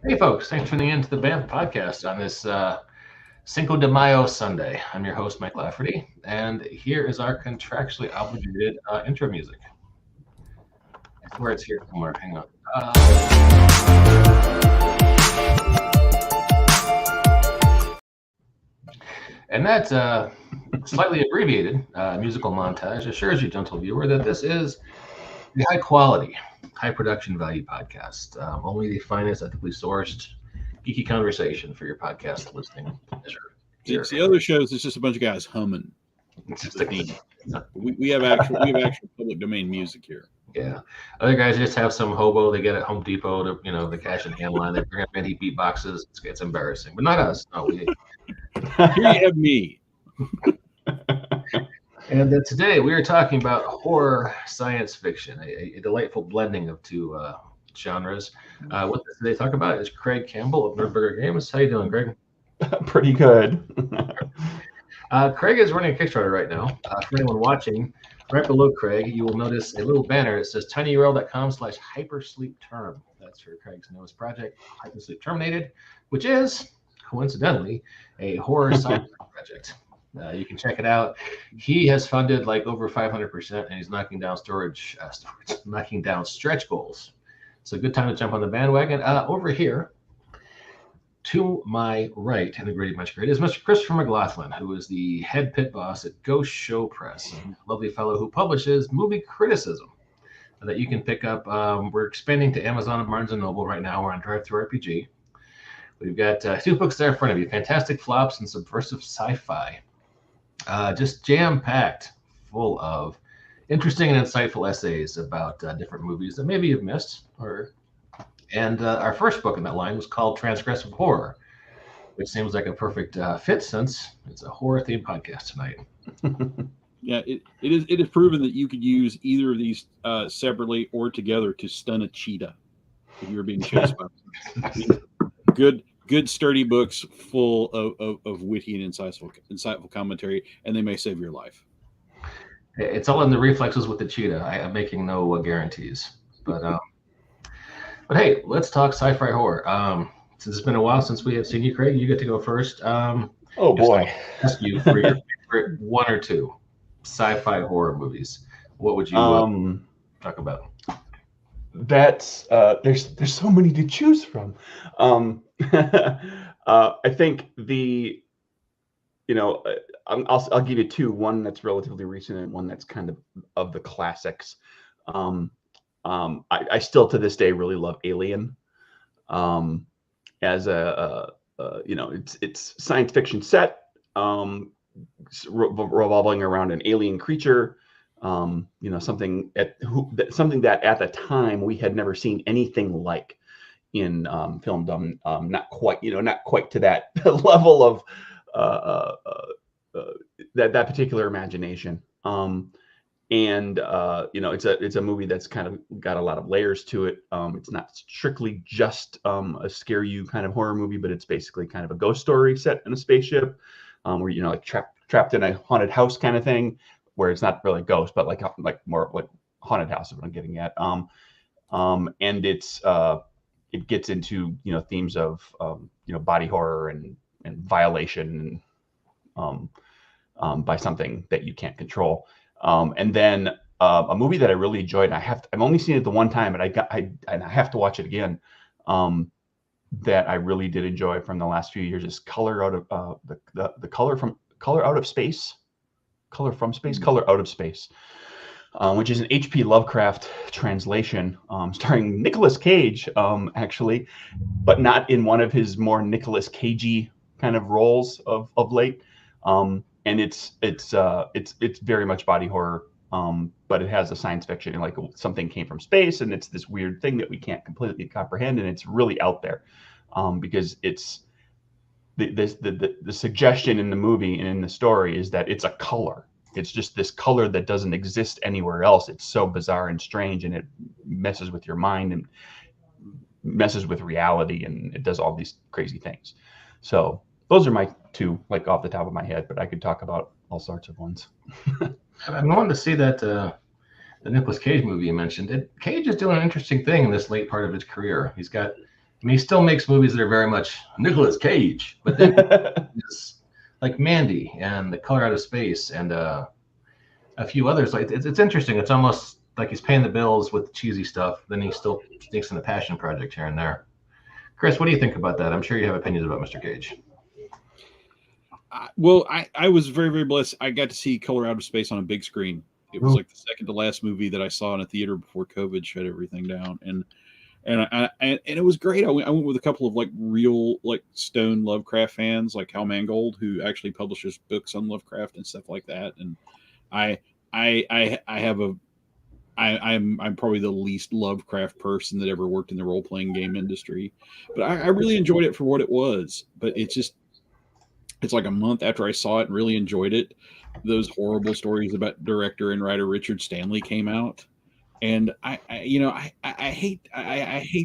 Hey, folks, thanks for tuning in to the BAMF podcast on this Cinco de Mayo Sunday. I'm your host, Mike Lafferty, and here is our contractually obligated intro music. I swear it's here somewhere. Hang on. And that slightly abbreviated musical montage assures you, gentle viewer, that this is the high quality, high production value podcast. Only the finest, ethically sourced, geeky conversation for your podcast listening pleasure. See, other shows, it's just a bunch of guys humming. It's just a theme. We have actual public domain music here. Yeah. Other guys just have some hobo they get at Home Depot to, the cash and hand line. They bring up many beatboxes. It's embarrassing, but not us. No, we. Here you have me. And today we are talking about horror science fiction, a delightful blending of two genres. What they talk about is Craig Campbell of NerdBurger Games. How you doing, Greg? Pretty good. Craig is running a Kickstarter right now. For anyone watching, right below Craig, you will notice a little banner that says tinyurl.com/hypersleep-term. That's for Craig's newest project, Hypersleep Terminated, which is, coincidentally, a horror science project. You can check it out. He has funded like over 500%, and he's knocking down knocking down stretch goals. So good time to jump on the bandwagon. Over here, to my right in the Grady Bunch Grid is Mr. Christopher McLaughlin, who is the head pit boss at Ghost Show Press, a lovely fellow who publishes movie criticism that you can pick up. We're expanding to Amazon and Barnes & Noble right now. We're on Drive-Thru RPG. We've got two books there in front of you, Fantastic Flops and Subversive Sci-Fi. Just jam-packed full of interesting and insightful essays about different movies that maybe you've missed. And our first book in that line was called Transgressive Horror, which seems like a perfect fit since it's a horror-themed podcast tonight. Yeah, it is proven that you could use either of these separately or together to stun a cheetah if you're being chased by good sturdy books full of witty and insightful commentary, and they may save your life. It's all in the reflexes with the cheetah. I'm making no guarantees, but hey, let's talk sci-fi horror. Since it's been a while since we have seen you, Craig, you get to go first. Oh boy! Ask you for your favorite one or two sci-fi horror movies. What would you talk about? That's there's so many to choose from. I think I'll give you two. One that's relatively recent and one that's kind of the classics. I still to this day really love Alien. As it's science fiction set, revolving around an alien creature. Something that at the time we had never seen anything like in filmdom. Not quite to that level of that particular imagination. It's a movie that's kind of got a lot of layers to it. It's not strictly just a scare you kind of horror movie, but it's basically kind of a ghost story set in a spaceship, where like trapped in a haunted house kind of thing, where it's not really a ghost, but like more like haunted house is what I'm getting at. And it gets into themes of body horror and violation by something that you can't control. And then a movie that I really enjoyed, and I've only seen it the one time, and I have to watch it again. That I really did enjoy from the last few years is Color Out of Color Out of Space, which is an H.P. Lovecraft translation, starring Nicolas Cage, actually, but not in one of his more Nicolas Cagey kind of roles of late. And it's very much body horror, but it has a science fiction, like something came from space, and it's this weird thing that we can't completely comprehend, and it's really out there, because it's the suggestion in the movie and in the story is that it's a color. It's just this color that doesn't exist anywhere else. It's so bizarre and strange, and it messes with your mind and messes with reality, and it does all these crazy things. So those are my two, like off the top of my head, but I could talk about all sorts of ones. I'm wanting to see that the Nicolas Cage movie you mentioned. Cage is doing an interesting thing in this late part of his career. He's got I mean, he still makes movies that are very much Nicolas Cage, but then like Mandy and The Color Out of Space and a few others. Like it's interesting. It's almost like he's paying the bills with the cheesy stuff. Then he still sneaks in a passion project here and there. Chris, what do you think about that? I'm sure you have opinions about Mr. Cage. Well, I was very, very blessed. I got to see Color Out of Space on a big screen. It was like the second to last movie that I saw in a theater before COVID shut everything down, and it was great. I went with a couple of like real like stone Lovecraft fans, like Hal Mangold, who actually publishes books on Lovecraft and stuff like that. And I'm probably the least Lovecraft person that ever worked in the role playing game industry, but I really enjoyed it for what it was. But it's like a month after I saw it and really enjoyed it, those horrible stories about director and writer Richard Stanley came out, and I hate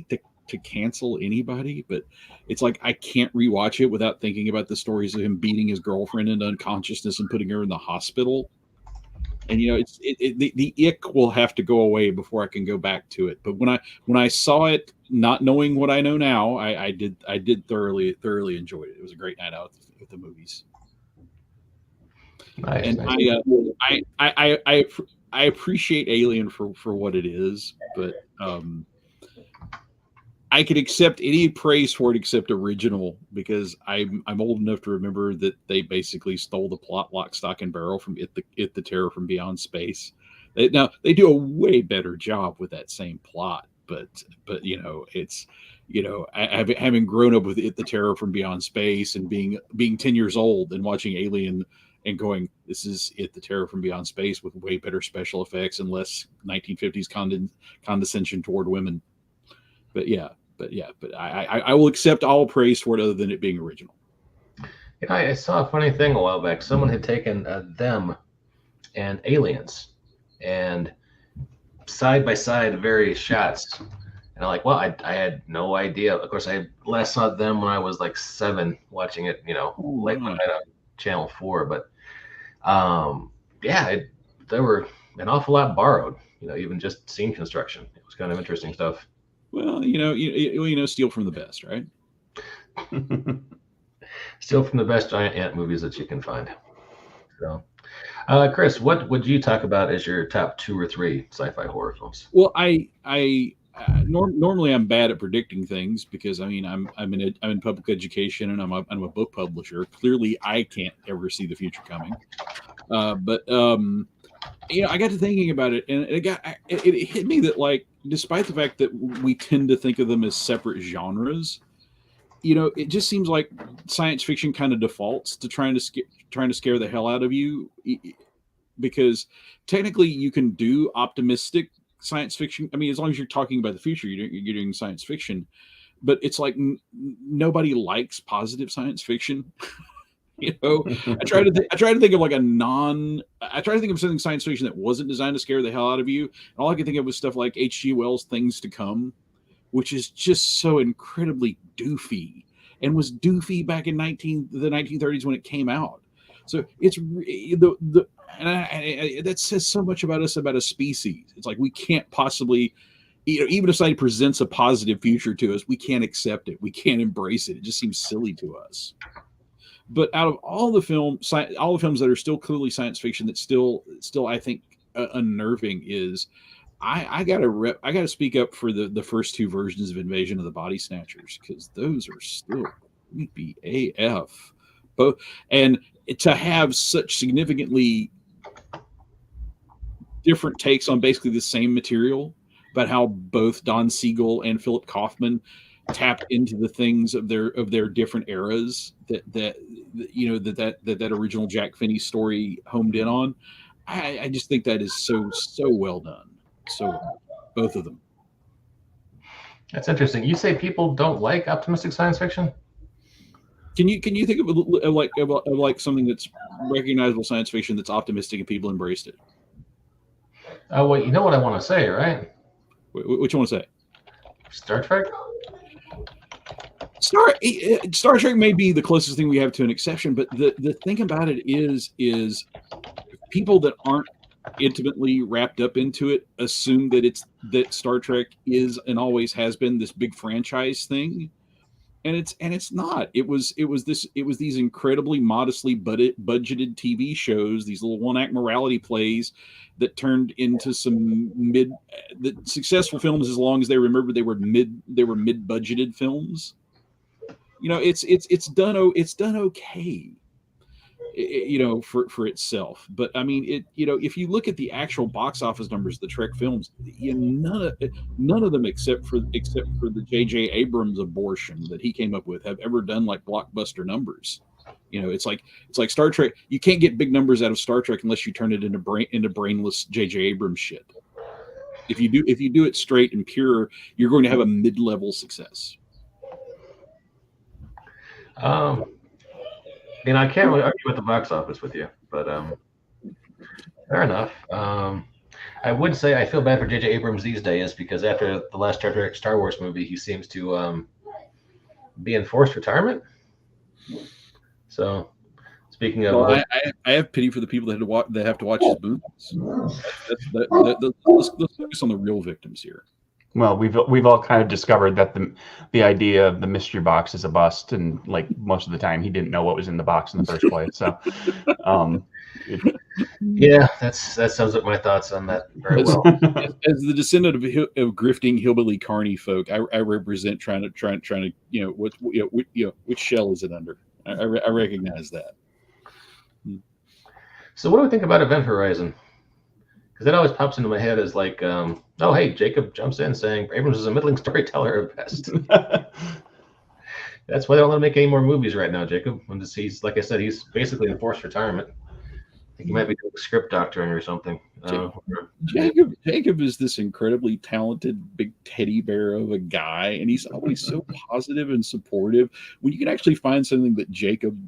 to cancel anybody, but it's like I can't rewatch it without thinking about the stories of him beating his girlfriend into unconsciousness and putting her in the hospital. And the ick will have to go away before I can go back to it. But when I saw it, not knowing what I know now, I did thoroughly enjoy it. It was a great night out with the movies. Nice, and nice. I appreciate Alien for what it is, but I could accept any praise for it except original, because I'm old enough to remember that they basically stole the plot lock, stock, and barrel from It the Terror from Beyond Space. Now they do a way better job with that same plot, but it's having grown up with It the Terror from Beyond Space and being 10 years old and watching Alien and going, this is It the Terror from Beyond Space with way better special effects and less 1950s condescension toward women. But I will accept all praise for it other than it being original. I saw a funny thing a while back. Someone had taken Them and Aliens and side by side various shots. And I'm like, well, I had no idea. Of course, I last saw Them when I was like 7, watching it, late one night on Channel 4. But there were an awful lot borrowed, even just scene construction. It was kind of interesting stuff. Well, steal from the best, right? Steal from the best giant ant movies that you can find. So, Chris, what would you talk about as your top 2 or 3 sci-fi horror films? Well, normally I'm bad at predicting things because I'm in public education and I'm a book publisher. Clearly, I can't ever see the future coming. But I got to thinking about it, and it hit me that, like, despite the fact that we tend to think of them as separate genres, it just seems like science fiction kind of defaults to trying to scare the hell out of you, because technically you can do optimistic science fiction. I mean, as long as you're talking about the future, you're doing science fiction, but it's like nobody likes positive science fiction. I try to think of something science fiction that wasn't designed to scare the hell out of you. And all I could think of was stuff like H.G. Wells' Things to Come, which is just so incredibly doofy and was doofy back in the 1930s when it came out. So it's that says so much about us, about a species. It's like we can't possibly, even if somebody presents a positive future to us, we can't accept it. We can't embrace it. It just seems silly to us. But out of all the films that are still clearly science fiction, that still I think unnerving is, I gotta speak up for the first 2 versions of Invasion of the Body Snatchers, because those are still creepy AF. Both, and to have such significantly different takes on basically the same material, about how both Don Siegel and Philip Kaufman tapped into the things of their different eras that original Jack Finney story homed in on. I just think that is so well done. So both of them. That's interesting. You say people don't like optimistic science fiction? Can you think of like something that's recognizable science fiction that's optimistic and people embraced it? Oh, well, you know what I want to say, right? What you want to say? Star Trek? Star Trek may be the closest thing we have to an exception, but the thing about it is people that aren't intimately wrapped up into it, assume that Star Trek is and always has been this big franchise thing, and it's not. It was these incredibly modestly budgeted TV shows, these little one act morality plays that turned into some successful films, as long as they remember they were mid budgeted films. It's done okay, for itself. But I mean, if you look at the actual box office numbers of the Trek films, none of them except for the J.J. Abrams abortion that he came up with have ever done like blockbuster numbers. It's like Star Trek. You can't get big numbers out of Star Trek unless you turn it into brainless J.J. Abrams shit. If you do it straight and pure, you're going to have a mid-level success. I can't really argue with the box office with you, but fair enough. I would say I feel bad for J.J. Abrams these days, because after the last Star Wars movie, he seems to be in forced retirement. So, speaking of, I have pity for the people that have to watch his movies. Let's focus on the real victims here. Well, we've all kind of discovered that the idea of the mystery box is a bust, and like most of the time, he didn't know what was in the box in the first place. So, yeah, that sums up my thoughts on that very well. As the descendant of grifting hillbilly carny folk, I represent trying to which shell is it under? I recognize that. So, what do we think about Event Horizon? Because that always pops into my head as like, oh, hey, Jacob jumps in saying Abrams is a middling storyteller at best. That's why they don't let him make any more movies right now, Jacob. He's, like I said, he's basically in forced retirement. I think he might be doing script doctoring or something. Jacob is this incredibly talented big teddy bear of a guy, and he's always so positive and supportive. When you can actually find something that Jacob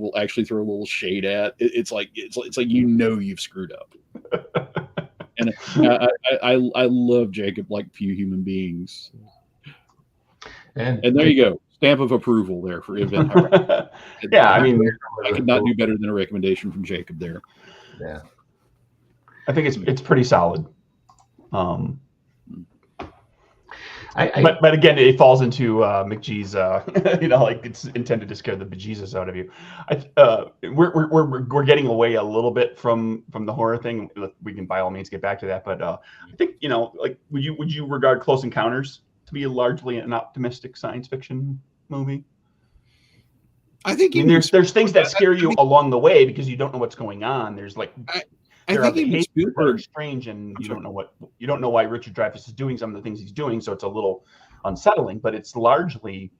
will actually throw a little shade at, it's like you've screwed up. And I love Jacob like few human beings. And there you go. Stamp of approval there for Event Horizon. Yeah, I mean, I could not do better than a recommendation from Jacob there. Yeah, I think it's pretty solid. But again, it falls into McGee's, like it's intended to scare the bejesus out of you. We're getting away a little bit from the horror thing. We can by all means get back to that, but I think like would you regard Close Encounters to be largely an optimistic science fiction movie? I think there's things that scare you along the way because you don't know what's going on. There's like I think Spielberg strange, and you don't know why Richard Dreyfuss is doing some of the things he's doing, so it's a little unsettling. But it's largely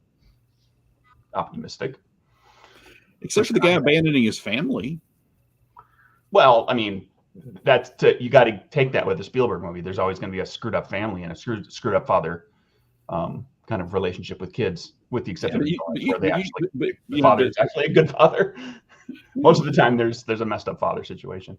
optimistic, except for the guy abandoning his family. Well, I mean, you got to take that with a Spielberg movie. There's always going to be a screwed up family and a screwed up father kind of relationship with kids, with the exception of the father is actually a good father. Most of the time, there's a messed up father situation.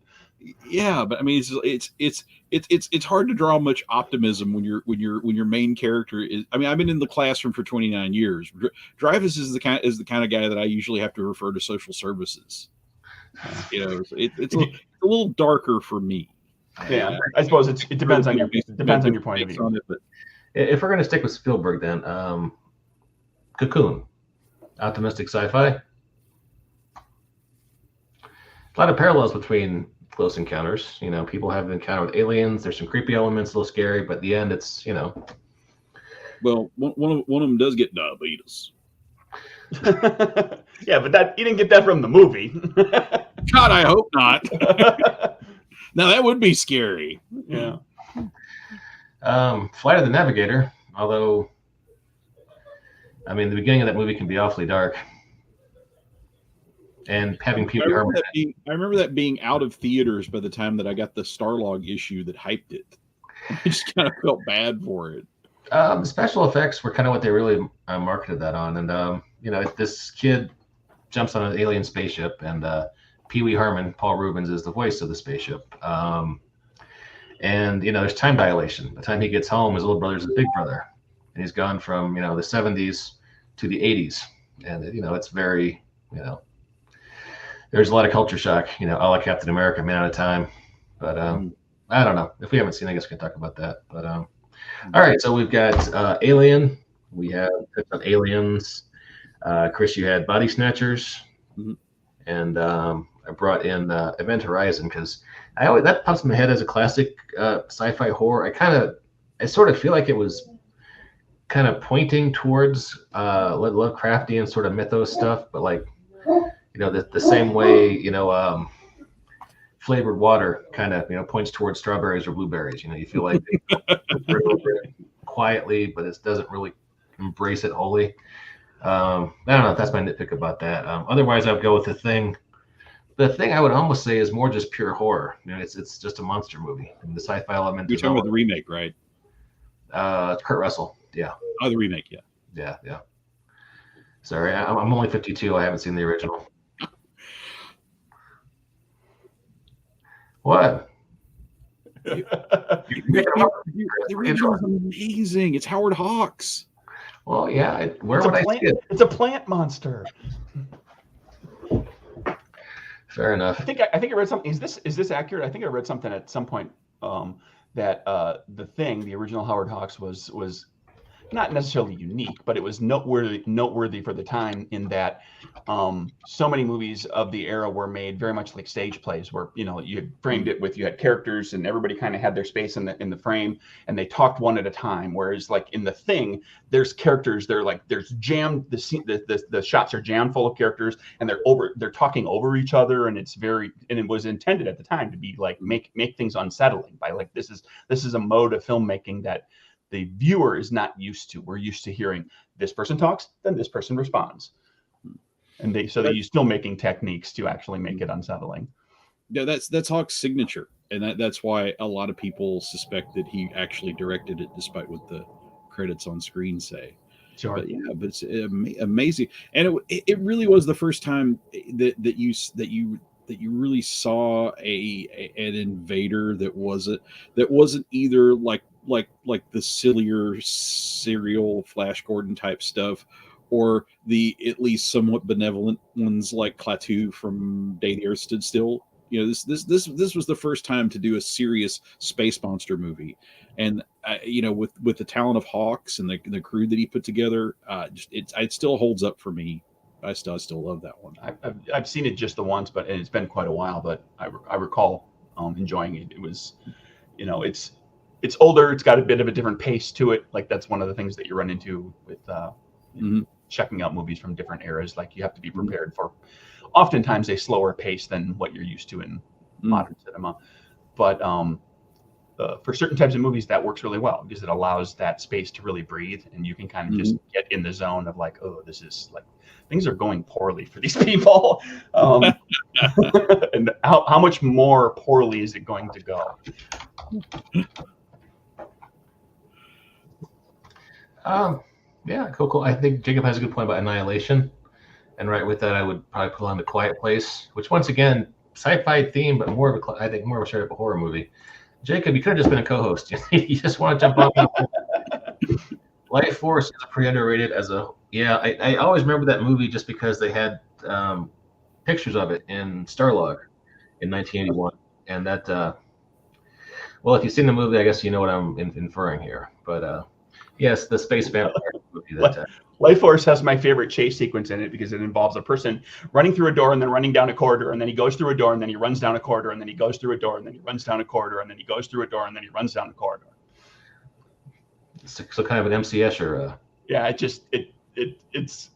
Yeah, but I mean, it's hard to draw much optimism when your main character is. I mean, I've been in the classroom for 29 years. Dreyfuss is the kind of guy that I usually have to refer to social services. It's a little darker for me. Yeah, I suppose it depends on your point of view. But if we're going to stick with Spielberg, then Cocoon, optimistic sci-fi. A lot of parallels between Close Encounters. People have an encounter with aliens. There's some creepy elements, a little scary, but at the end, it's Well, one of them does get diabetes. Yeah, but that you didn't get that from the movie. God, I hope not. Now that would be scary. Yeah. Flight of the Navigator. Although, I mean, the beginning of that movie can be awfully dark. And having Pee Wee Herman. I remember that being out of theaters by the time that I got the Starlog issue that hyped it. I just kind of felt bad for it. The special effects were kind of what they really marketed that on. And, this kid jumps on an alien spaceship, and Pee Wee Herman, Paul Rubens, is the voice of the spaceship. And, there's time dilation. By the time he gets home, his little brother's a big brother. And he's gone from, the 70s to the 80s. And, it's very, there's a lot of culture shock, a la Captain America, Man Out of Time. But I don't know. If we haven't seen, I guess we can talk about that. But all right, so we've got Alien. We have picked up Aliens. Chris, you had Body Snatchers, and I brought in Event Horizon because that pops in my head as a classic sci-fi horror. I sort of feel like it was kind of pointing towards Lovecraftian sort of mythos stuff, but like the same way flavored water kind of points towards strawberries or blueberries. You feel like they over it quietly, but it doesn't really embrace it wholly. I don't know. That's my nitpick about that. Otherwise, I would go with The Thing. The Thing I would almost say is more just pure horror. It's just a monster movie. And the sci-fi element. You're talking about the remake, right? Kurt Russell. Yeah. Oh, the remake. Yeah. Sorry, I'm only 52. I haven't seen the original. What? The original is amazing. It's Howard Hawks. Well, yeah. Where would I see it? It's a plant monster. Fair enough. I think I read something. Is this accurate? I think I read something at some point that The Thing, the original Howard Hawks, was not necessarily unique, but it was noteworthy for the time in that so many movies of the era were made very much like stage plays, where you had framed it with, you had characters and everybody kind of had their space in the frame, and they talked one at a time. Whereas like in The Thing, there's characters, there's jammed, the shots are jammed full of characters, and they're talking over each other, and it was intended at the time to be like make things unsettling by like this is a mode of filmmaking that the viewer is not used to. We're used to hearing this person talks, then this person responds. And they use filmmaking techniques to actually make it unsettling. Yeah, that's Hawk's signature. And that's why a lot of people suspect that he actually directed it, despite what the credits on screen say. Sure. But it's amazing. And it really was the first time that you really saw an invader that wasn't either like the sillier serial Flash Gordon type stuff, or the at least somewhat benevolent ones like Klaatu from Day the Earth Stood Still. This was the first time to do a serious space monster movie, and with the talent of Hawks and the crew that he put together, it still holds up for me. I still love that one. I've seen it just the once, but it's been quite a while. But I recall enjoying it. It was, it's older. It's got a bit of a different pace to it. Like that's one of the things that you run into with checking out movies from different eras. Like you have to be prepared for oftentimes a slower pace than what you're used to in modern cinema. But for certain types of movies, that works really well because it allows that space to really breathe, and you can kind of just get in the zone of like, oh, this is like things are going poorly for these people, and how much more poorly is it going to go? Yeah, cool. I think Jacob has a good point about Annihilation, and right with that, I would probably put on The Quiet Place, which once again, sci-fi theme, but more of a straight up horror movie. Jacob, you could have just been a co-host. You just want to jump on. Life Force is pretty underrated I always remember that movie just because they had pictures of it in Starlog in 1981, and that well, if you've seen the movie, I guess you know what I'm inferring here. But yes, the space vampire movie. Life Force has my favorite chase sequence in it because it involves a person running through a door and then running down a corridor, and then he goes through a door and then he runs down a corridor, and then he goes through a door and then he runs down a corridor, and then he goes through a door and then he runs down a corridor. So kind of an MC Escher. Yeah, it's.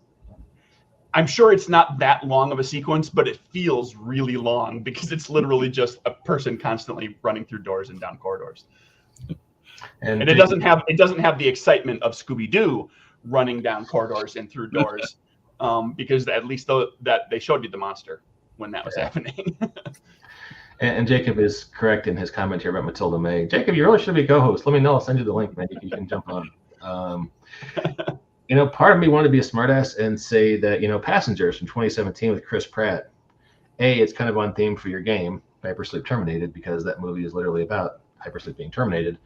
I'm sure it's not that long of a sequence, but it feels really long because it's literally just a person constantly running through doors and down corridors. And it doesn't have the excitement of Scooby-Doo running down corridors and through doors, because at least that they showed you the monster when that was happening. And Jacob is correct in his comment here about Matilda May. Jacob, you really should be a co-host. Let me know. I'll send you the link, man. You can jump on. Part of me wanted to be a smartass and say that, Passengers from 2017 with Chris Pratt, it's kind of on theme for your game, Hypersleep Terminated, because that movie is literally about hypersleep being terminated.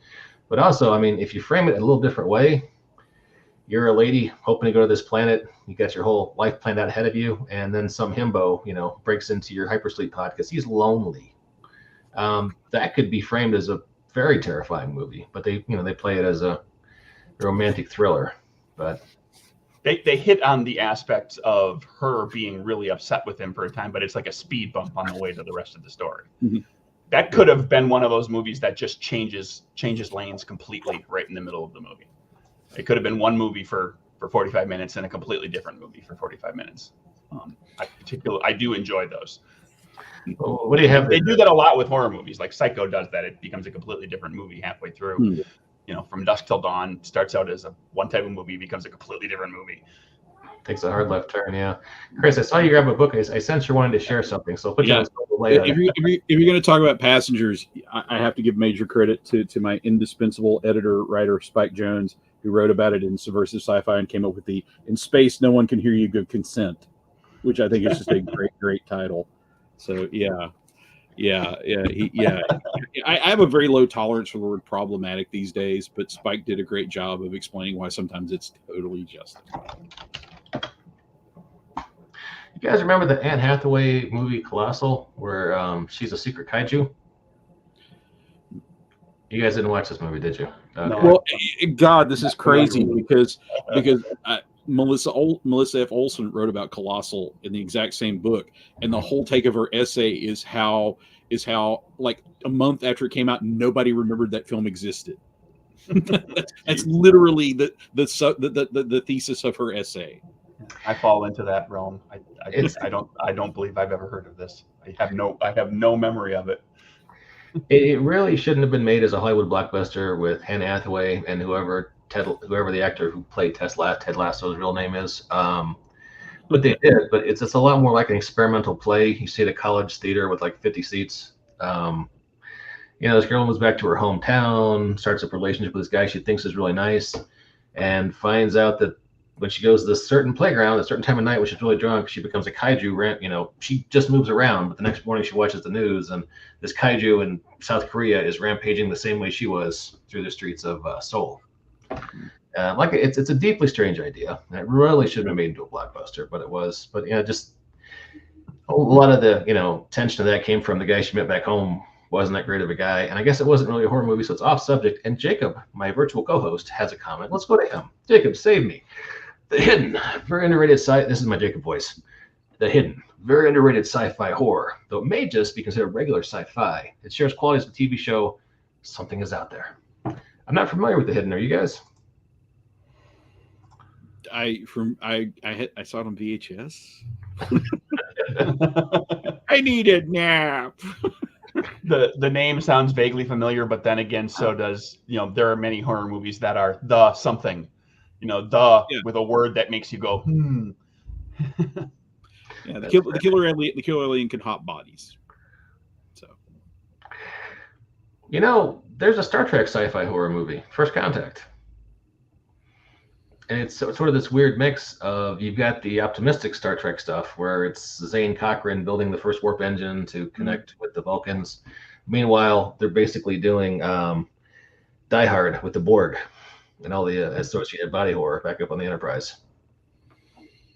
But also, if you frame it in a little different way, you're a lady hoping to go to this planet. You got your whole life planned out ahead of you, and then some himbo, breaks into your hypersleep pod because he's lonely. that could be framed as a very terrifying movie, but they play it as a romantic thriller. But they hit on the aspects of her being really upset with him for a time, but it's like a speed bump on the way to the rest of the story. Mhm. That could have been one of those movies that just changes lanes completely right in the middle of the movie. It could have been one movie for 45 minutes and a completely different movie for 45 minutes. I do enjoy those. what do you have? They do that a lot with horror movies. Like Psycho does that. It becomes a completely different movie halfway through. From Dusk Till Dawn starts out as one type of movie, becomes a completely different movie. Takes a hard left turn, yeah. Chris, I saw you grab a book. I sense you're wanting to share something, so put you on the later. If you're going to talk about Passengers, I have to give major credit to my indispensable editor, writer, Spike Jones, who wrote about it in Subversive Sci-Fi and came up with the "In Space, No One Can Hear You Give Consent," which I think is just a great title. So, yeah. I have a very low tolerance for the word problematic these days, but Spike did a great job of explaining why sometimes it's totally justified. You guys remember the Anne Hathaway movie Colossal, where she's a secret kaiju? You guys didn't watch this movie, did you? Okay. No. Well, God, this is crazy because Melissa F. Olson wrote about Colossal in the exact same book, and the whole take of her essay is how like a month after it came out, nobody remembered that film existed. that's literally the thesis of her essay. I fall into that realm. I don't believe I've ever heard of this. I have no memory of it. It really shouldn't have been made as a Hollywood blockbuster with Anne Hathaway and whoever the actor who played Ted Lasso's real name is. But they did. But it's a lot more like an experimental play. You see at a college theater with like 50 seats. This girl moves back to her hometown, starts up a relationship with this guy she thinks is really nice, and finds out that when she goes to this certain playground at a certain time of night when she's really drunk, she becomes a kaiju. She just moves around, but the next morning she watches the news, and this kaiju in South Korea is rampaging the same way she was through the streets of Seoul. It's a deeply strange idea. It really should have been made into a blockbuster, but it was. But just a lot of the tension of that came from the guy she met back home wasn't that great of a guy, and I guess it wasn't really a horror movie, so it's off subject. And Jacob, my virtual co-host, has a comment. Let's go to him. Jacob, save me. The Hidden, very underrated this is my Jacob voice. The Hidden, very underrated sci-fi horror, though it may just be considered regular sci-fi. It shares qualities of the TV show Something Is Out There. I'm not familiar with The Hidden. Are you guys? I saw it on VHS. I need a nap. The name sounds vaguely familiar, but then again, so does there are many horror movies that are the something. With a word that makes you go, Yeah, the killer alien can hop bodies. So, there's a Star Trek sci-fi horror movie, First Contact, and it's sort of this weird mix of you've got the optimistic Star Trek stuff where it's Zane Cochran building the first warp engine to connect with the Vulcans. Meanwhile, they're basically doing Die Hard with the Borg and all the associated body horror back up on the Enterprise.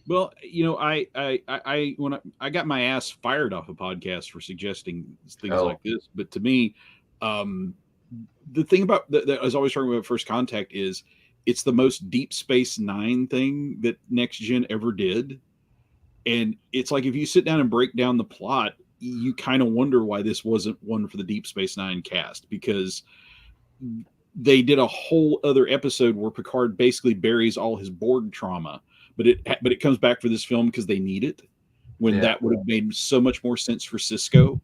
Well, I when I got my ass fired off a podcast for suggesting things like this, but to me, the thing about that I was always talking about First Contact is it's the most Deep Space Nine thing that Next Gen ever did, and it's like if you sit down and break down the plot, you kind of wonder why this wasn't one for the Deep Space Nine cast, because they did a whole other episode where Picard basically buries all his Borg trauma, but it comes back for this film because they need it, when that would have made so much more sense for Cisco.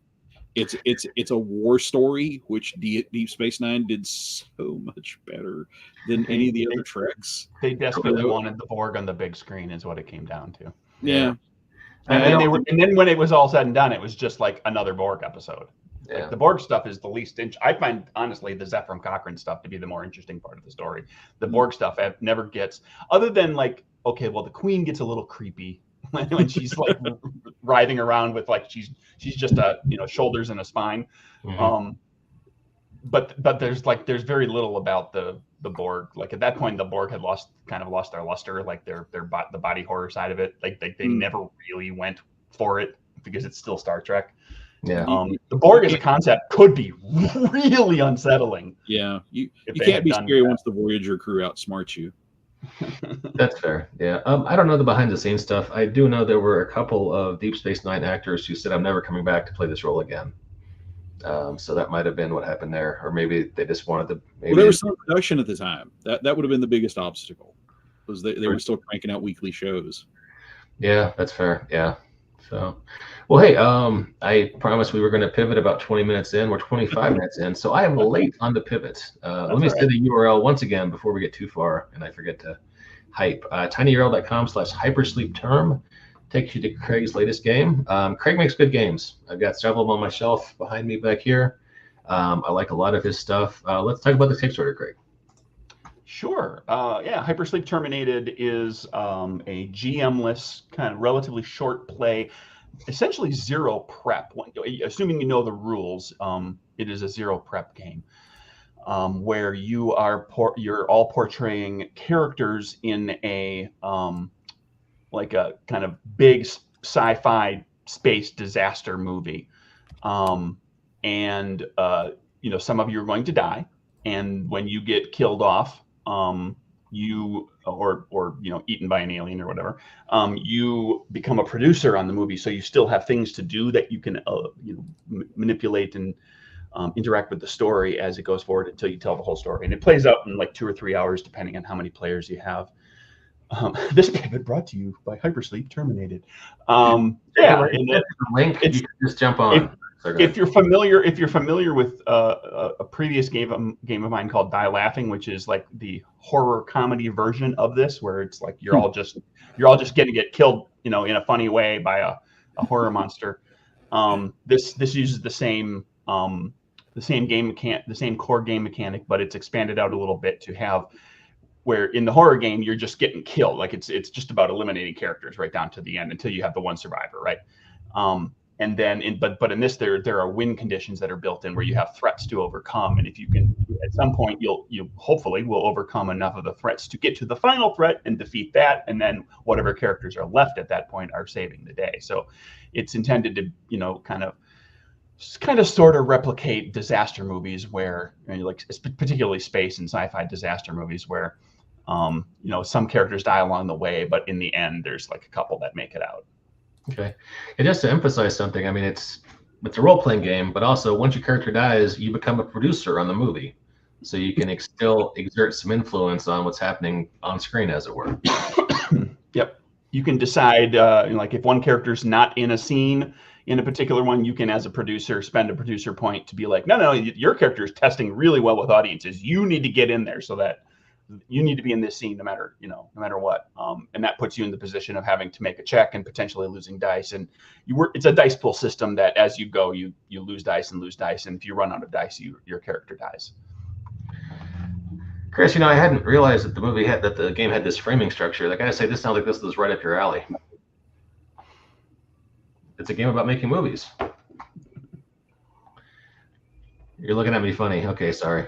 It's a war story, which Deep Space Nine did so much better than any of the other Treks. They desperately wanted the Borg on the big screen, is what it came down to. Yeah. And then when it was all said and done, it was just like another Borg episode. Yeah. Like the Borg stuff is the least. I find honestly the Zephram Cochrane stuff to be the more interesting part of the story. The Borg stuff never gets, other than like, okay, well the Queen gets a little creepy when she's like writhing around with like she's just a shoulders and a spine. Mm-hmm. But there's very little about the Borg. Like at that point, the Borg had lost their luster, like the body horror side of it. Like they never really went for it because it's still Star Trek. Yeah. The Borg as a concept could be really unsettling. Yeah, you they can't had be done scary that. once the Voyager crew outsmarts you. That's fair. Yeah. I don't know the behind the scenes stuff. I do know there were a couple of Deep Space Nine actors who said, "I'm never coming back to play this role again." So that might have been what happened there, or maybe they just wanted to. Maybe Well, there was some production at the time. That would have been the biggest obstacle. Was they were still cranking out weekly shows. Yeah, that's fair. Yeah. So, well, hey, I promised we were going to pivot about 20 minutes in. We're 25 minutes in, so I am late on the pivot. Let me say the URL once again before we get too far, and I forget to hype. tinyurl.com/hypersleepterm takes you to Craig's latest game. Craig makes good games. I've got several of them on my shelf behind me back here. I like a lot of his stuff. Let's talk about the Kickstarter, Craig. Sure. Yeah, Hypersleep Terminated is a GM-less, kind of relatively short play, essentially zero prep. Assuming you know the rules, it is a zero prep game where you're all portraying characters in a like a kind of big sci-fi space disaster movie, and some of you are going to die, and when you get killed off, you or eaten by an alien or whatever, you become a producer on the movie, so you still have things to do that you can manipulate and interact with the story as it goes forward until you tell the whole story, and it plays out in like 2 or 3 hours depending on how many players you have. This pivot brought to you by Hypersleep Terminated. The link you can just jump on. If you're familiar with a previous game of mine called Die Laughing, which is like the horror comedy version of this, where it's like you're all just going to get killed, in a funny way by a horror monster. This uses the same core game mechanic, but it's expanded out a little bit to have where in the horror game you're just getting killed, like it's just about eliminating characters right down to the end until you have the one survivor, right? And then but in this there are win conditions that are built in where you have threats to overcome, and if you can at some point you hopefully will overcome enough of the threats to get to the final threat and defeat that, and then whatever characters are left at that point are saving the day. So it's intended to kind of sort of replicate disaster movies where like particularly space and sci-fi disaster movies where some characters die along the way, but in the end there's like a couple that make it out. Okay. And just to emphasize something, I mean, it's a role-playing game, but also once your character dies, you become a producer on the movie. So you can still exert some influence on what's happening on screen, as it were. Yep. You can decide, like if one character's not in a scene in a particular one, you can, as a producer, spend a producer point to be like, no, your character is testing really well with audiences. You need to get in there so that you need to be in this scene no matter what. And that puts you in the position of having to make a check and potentially losing dice. And it's a dice pool system that as you go, you lose dice. And if you run out of dice, your character dies. Chris, I hadn't realized that the game had this framing structure. I gotta say, this sounds like this is right up your alley. It's a game about making movies. You're looking at me funny. Okay, sorry.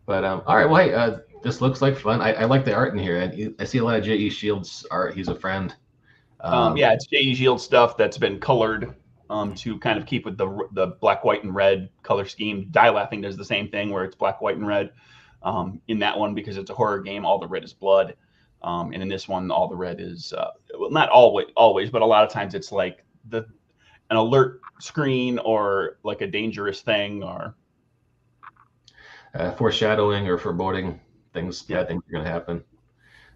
But all right, well, hey, this looks like fun. I like the art in here. I see a lot of J.E. Shields art. He's a friend. It's J.E. Shields stuff that's been colored to kind of keep with the black, white, and red color scheme. Die Laughing does the same thing where it's black, white, and red. In that one, because it's a horror game, all the red is blood. And in this one, all the red is well, not always, but a lot of times it's like an alert screen or like a dangerous thing or foreshadowing or foreboding things. Bad things are going to happen.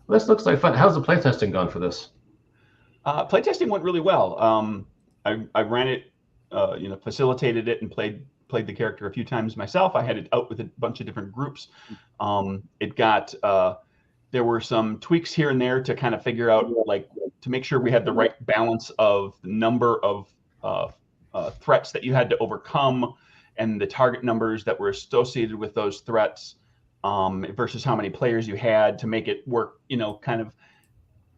Well, this looks like fun. How's the playtesting gone for this? Playtesting went really well. I ran it, facilitated it, and played the character a few times myself. I had it out with a bunch of different groups. It got there were some tweaks here and there to kind of figure out, like, to make sure we had the right balance of the number of threats that you had to overcome and the target numbers that were associated with those threats versus how many players you had to make it work, kind of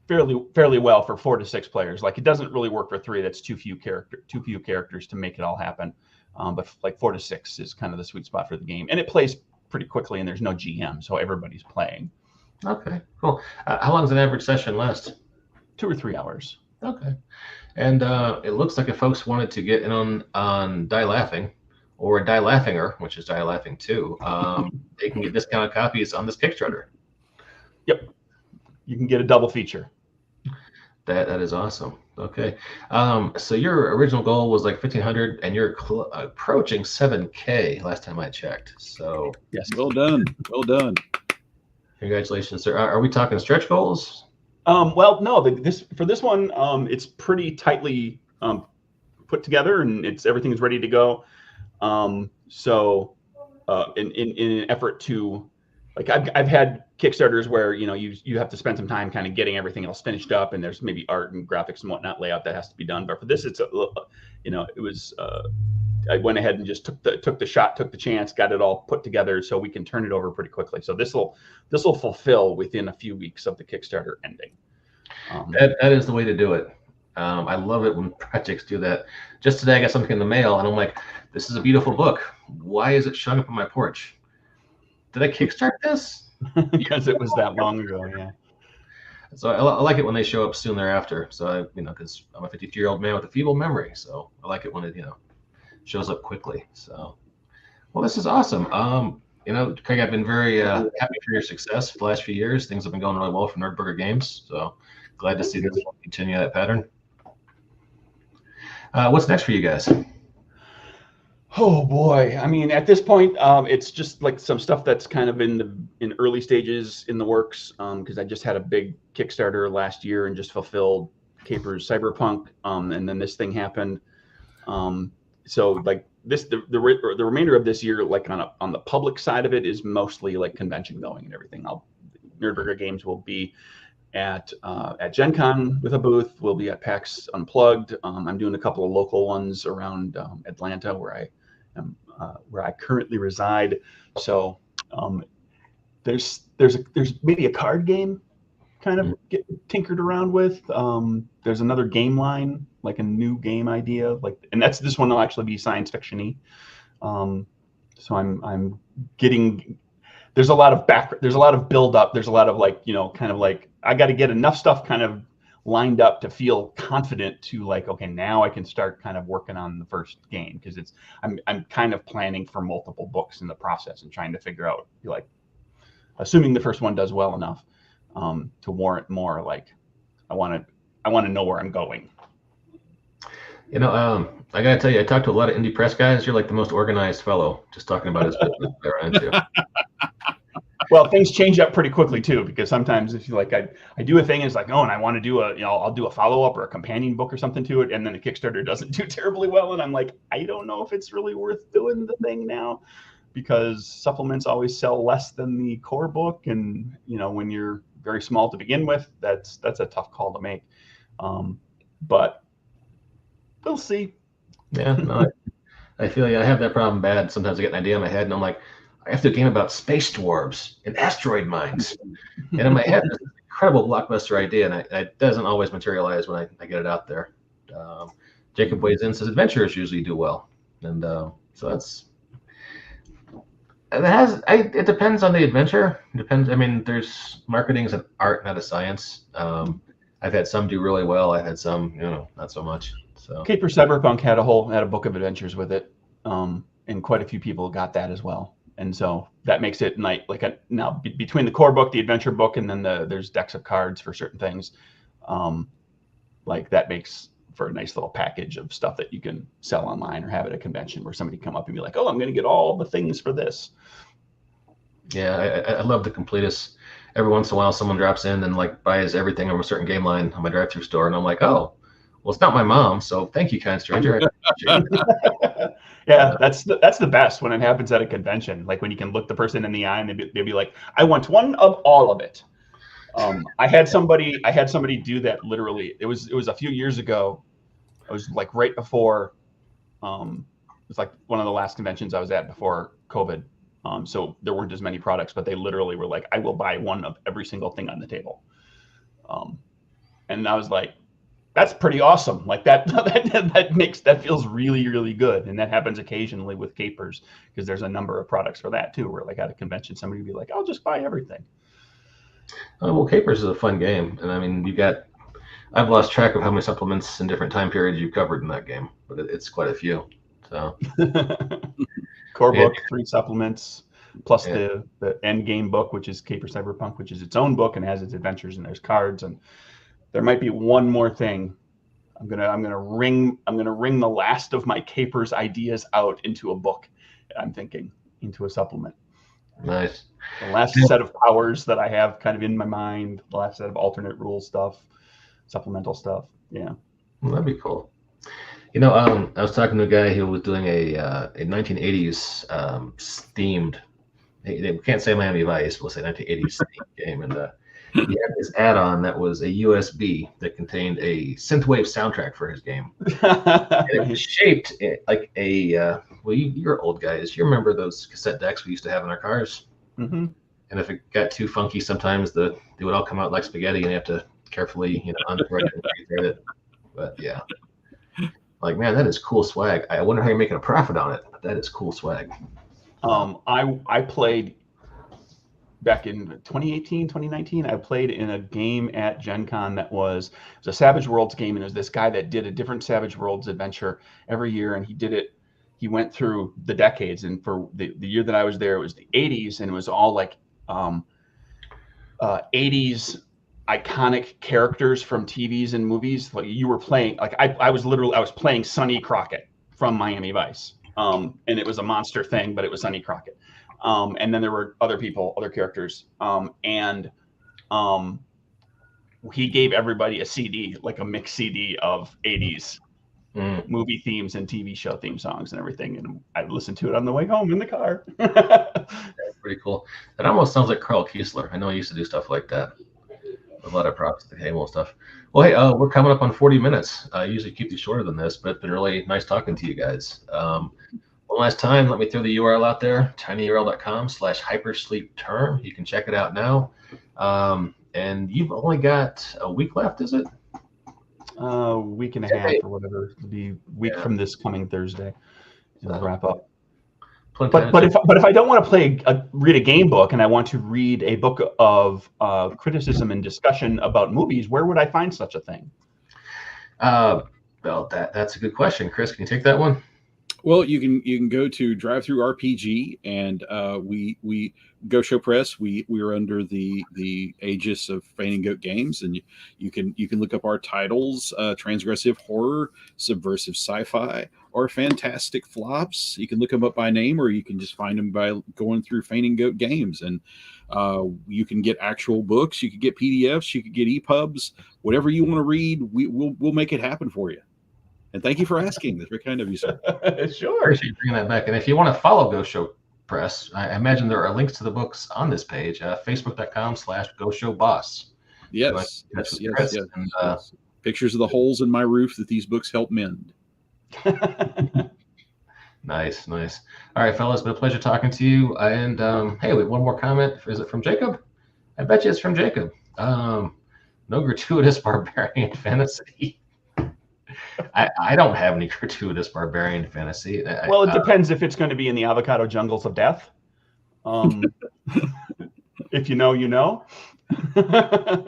fairly well for 4 to 6 players. Like, it doesn't really work for 3. That's too few characters to make it all happen. But like 4 to 6 is kind of the sweet spot for the game, and it plays pretty quickly, and there's no GM, so everybody's playing. Okay, cool. How long does an average session last? 2 or 3 hours. Okay. And it looks like if folks wanted to get in on Die Laughing or Die Laughinger, which is Die Laughing too, they can get discounted copies on this Kickstarter. Yep. You can get a double feature. That is awesome. Okay. So your original goal was like 1,500 and you're approaching 7K last time I checked. So yes. Well done. Well done. Congratulations, sir. Are we talking stretch goals? Well, no, for this one, it's pretty tightly put together and everything's ready to go. So in an effort to, like, I've had Kickstarters where, you have to spend some time kind of getting everything else finished up, and there's maybe art and graphics and whatnot, layout that has to be done. But for this, it's it was I went ahead and just took the shot, took the chance, got it all put together so we can turn it over pretty quickly. So this will fulfill within a few weeks of the Kickstarter ending. That is the way to do it. I love it when projects do that. Just today, I got something in the mail, and I'm like, "This is a beautiful book. Why is it showing up on my porch? Did I kickstart this?" Because it was that long ago, yeah. So I like it when they show up soon thereafter. So because I'm a 52-year-old man with a feeble memory, so I like it when it shows up quickly. So, well, this is awesome. Craig, I've been very happy for your success for the last few years. Things have been going really well for NerdBurger Games. So glad to see this continue that pattern. What's next for you guys? Oh boy! I mean, at this point, it's just like some stuff that's kind of in early stages in the works. Because I just had a big Kickstarter last year and just fulfilled Capers Cyberpunk, and then this thing happened. So like the remainder of this year, like on the public side of it, is mostly like convention going and everything. NerdBurger Games will be at Gen Con with a booth. We'll be at PAX Unplugged. I'm doing a couple of local ones around Atlanta where I currently reside. So there's maybe a card game kind of get tinkered around with. There's another game line, like a new game idea, and this one will actually be science fiction-y. So I'm getting, there's a lot of build up. There's a lot of kind of like, I got to get enough stuff kind of lined up to feel confident to okay, now I can start kind of working on the first game, because I'm kind of planning for multiple books in the process and trying to figure out, assuming the first one does well enough to warrant more, I want to know where I'm going. I gotta tell you, I talked to a lot of indie press guys. You're like the most organized fellow, just talking about his business there, aren't you? Well, things change up pretty quickly too, because sometimes if you I do a thing and it's and I want to do I'll do a follow-up or a companion book or something to it, and then the Kickstarter doesn't do terribly well, and I'm like, I don't know if it's really worth doing the thing now, because supplements always sell less than the core book, and when you're very small to begin with, that's a tough call to make. But we'll see. Yeah, no, I feel I have that problem bad. Sometimes I get an idea in my head and I'm like, I have to do a game about space dwarves and asteroid mines. And in my head, there's an incredible blockbuster idea, and it doesn't always materialize when I get it out there. Jacob weighs in, says adventures usually do well. And so that's, it depends on the adventure. It depends. I mean, there's marketing is an art, not a science. I've had some do really well. I've had some, not so much. So Capers Cyberpunk had a book of adventures with it, and quite a few people got that as well. And so that makes it now between the core book, the adventure book, and then there's decks of cards for certain things. That makes for a nice little package of stuff that you can sell online or have at a convention where somebody come up and be like, "Oh, I'm going to get all the things for this." Yeah, I love the completists. Every once in a while, someone drops in and buys everything from a certain game line on my drive-through store, and I'm like, "Oh, well, it's not my mom, so thank you, kind stranger." Yeah, that's the best when it happens at a convention. When you can look the person in the eye and they'll be like, "I want one of all of it." I had somebody do that literally. It was a few years ago. It was right before. It was one of the last conventions I was at before COVID. So there weren't as many products, but they literally were like, "I will buy one of every single thing on the table." And I was like, that's pretty awesome. That feels really, really good. And that happens occasionally with Capers, because there's a number of products for that too, where at a convention, somebody would be like, "I'll just buy everything." Well, Capers is a fun game. And I mean, you got I've lost track of how many supplements in different time periods you've covered in that game, but it's quite a few. So core Yeah. book, 3 supplements, plus Yeah. the end game book, which is Caper Cyberpunk, which is its own book and has its adventures, and there's cards, and there might be one more thing. I'm gonna wring the last of my Capers ideas out into a book. I'm thinking into a supplement. Nice. The last set of powers that I have kind of in my mind, the last set of alternate rule stuff, supplemental stuff. Yeah. Well, that'd be cool. You know, I was talking to a guy who was doing a 1980s themed. They can't say Miami Vice. We'll say 1980s themed game, and he had this add-on that was a USB that contained a synthwave soundtrack for his game. And it was shaped like a. Well, you're old guys. You remember those cassette decks we used to have in our cars? Mm-hmm. And if it got too funky, sometimes they would all come out like spaghetti, and you have to carefully, unthread it and rethread it. But yeah, like, man, that is cool swag. I wonder how you're making a profit on it, but that is cool swag. I played back in 2018, 2019. I played in a game at Gen Con it was a Savage Worlds game, and it was this guy that did a different Savage Worlds adventure every year, and he went through the decades, and for the year that I was there, it was the 80s, and it was all like 80s iconic characters from TVs and movies. Like you were playing, like I was playing Sonny Crockett from Miami Vice. And it was a monster thing, but it was Sonny Crockett. And then there were other characters. And he gave everybody a CD, like a mix CD of 80s movie themes and TV show theme songs and everything. And I listened to it on the way home in the car. That's pretty cool. That almost sounds like Carl Kiesler. I know he used to do stuff like that. A lot of props to the Halo stuff. Well, hey, we're coming up on 40 minutes. I usually keep these shorter than this, but it's been really nice talking to you guys. One last time, let me throw the URL out there, tinyurl.com/hypersleepterm. You can check it out now. And you've only got a week left, is it? A week and a half or whatever. It'll be a week from this coming Thursday. It'll wrap up. But if I don't want to read a game book and I want to read a book of criticism and discussion about movies, where would I find such a thing? Well, that's a good question. Chris, can you take that one? Well, you can go to Drive Through RPG, and we Go Show Press. We are under the aegis of Fane and Goat Games, and you can look up our titles: transgressive horror, subversive sci-fi, or fantastic flops. You can look them up by name, or you can just find them by going through Fane and Goat Games, and you can get actual books. You could get PDFs. You could get EPUBs. Whatever you want to read, we'll make it happen for you. And thank you for asking. That's very kind of you, sir. Sure. Appreciate you bringing that back. And if you want to follow Go Show Press, I imagine there are links to the books on this page, facebook.com/GoShowBoss. Yes. Yes. And, pictures of the holes in my roof that these books help mend. Nice. All right, fellas, been a pleasure talking to you. And hey, wait, one more comment. Is it from Jacob? I bet you it's from Jacob. No gratuitous barbarian fantasy. I don't have any gratuitous barbarian fantasy. Well, it depends if it's going to be in the avocado jungles of death. If you know, you know. Now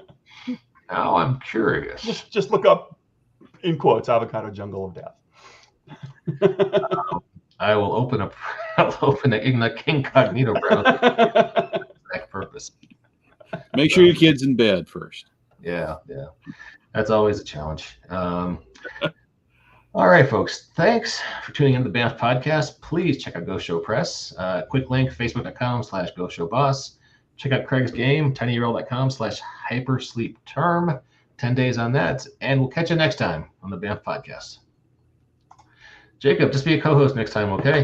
I'm curious. Just look up, in quotes, avocado jungle of death. I will open an incognito browser for that purpose. Make sure your kid's in bed first. Yeah. That's always a challenge. All right, folks. Thanks for tuning in to the Banff Podcast. Please check out Go Show Press. Quick link, facebook.com/GoShowBoss. Check out Craig's game, tinyurl.com/hypersleepterm. 10 days on that. And we'll catch you next time on the Banff Podcast. Jacob, just be a co-host next time, okay?